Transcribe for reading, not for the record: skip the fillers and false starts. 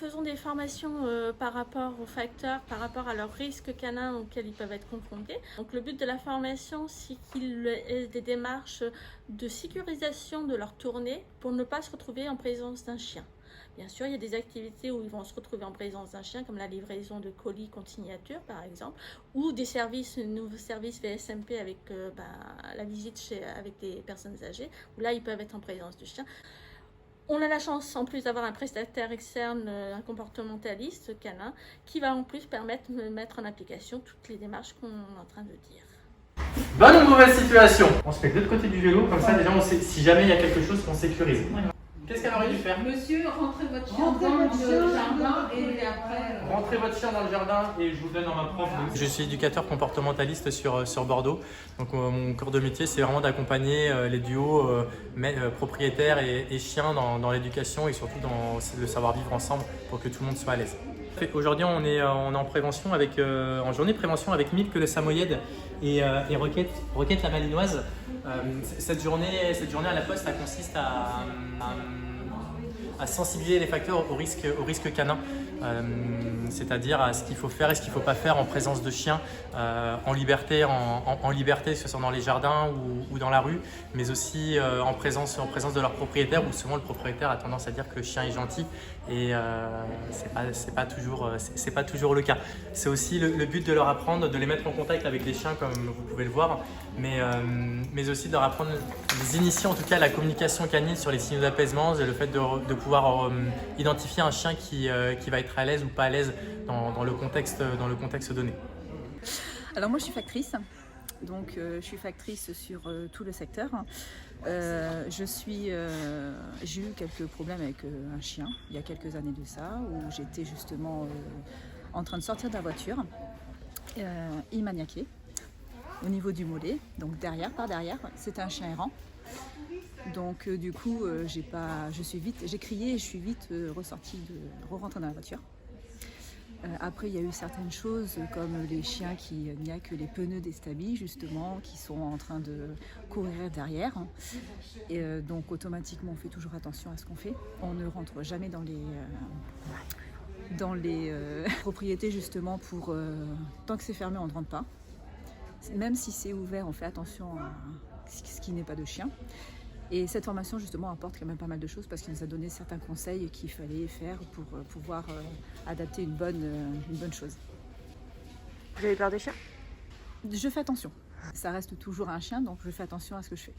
faisons des formations par rapport aux facteurs, par rapport à leurs risques canins auxquels ils peuvent être confrontés. Donc le but de la formation, c'est qu'ils aient des démarches de sécurisation de leur tournée pour ne pas se retrouver en présence d'un chien. Bien sûr, il y a des activités où ils vont se retrouver en présence d'un chien, comme la livraison de colis consignature, par exemple, ou des services, nouveaux services VSMP avec la visite avec des personnes âgées, où là, ils peuvent être en présence du chien. On a la chance, en plus, d'avoir un prestataire externe, un comportementaliste canin, qui va en plus permettre de mettre en application toutes les démarches qu'on est en train de dire. Bonne ou mauvaise situation? On se met de l'autre côté du vélo, comme ça déjà on sait, si jamais il y a quelque chose, qu'on sécurise. Qu'est-ce qu'elle aurait dû faire? Monsieur, rentrez votre chien dans le jardin et après... Rentrez votre chien dans le jardin et je vous donne en main propre. Je suis éducateur comportementaliste sur Bordeaux. Donc mon corps de métier, c'est vraiment d'accompagner les duos propriétaires et chiens dans l'éducation et surtout dans le savoir-vivre ensemble pour que tout le monde soit à l'aise. Aujourd'hui, on est en prévention en journée de prévention avec Milk le Samoyède et Roquette la Malinoise. Cette journée à la poste, ça consiste à sensibiliser les facteurs au risque canin, c'est-à-dire à ce qu'il faut faire et ce qu'il ne faut pas faire en présence de chiens en liberté, que ce soit dans les jardins ou dans la rue, mais aussi en présence de leur propriétaire, où souvent le propriétaire a tendance à dire que le chien est gentil et c'est pas toujours le cas. C'est aussi le but de leur apprendre, de les mettre en contact avec les chiens comme vous pouvez le voir, mais aussi de leur apprendre, les initier en tout cas à la communication canine sur les signaux d'apaisement et le fait de pouvoir identifier un chien qui va être à l'aise ou pas à l'aise dans le contexte donné. Alors moi je suis factrice, donc je suis factrice sur tout le secteur. J'ai eu quelques problèmes avec un chien il y a quelques années de ça, où j'étais justement en train de sortir de la voiture. Il m'a niaqué au niveau du mollet, donc par derrière, c'était un chien errant. Donc du coup, j'ai crié et je suis vite rentrée dans la voiture. Après, il y a eu certaines choses comme les chiens qui niaquent les pneus des stabis, justement, qui sont en train de courir derrière. Et donc automatiquement, on fait toujours attention à ce qu'on fait. On ne rentre jamais dans les propriétés, justement, tant que c'est fermé, on ne rentre pas. Même si c'est ouvert, on fait attention à ce qui n'est pas de chien. Et cette formation, justement, apporte quand même pas mal de choses parce qu'il nous a donné certains conseils qu'il fallait faire pour pouvoir adapter une bonne chose. Vous avez peur des chiens? Je fais attention. Ça reste toujours un chien, donc je fais attention à ce que je fais.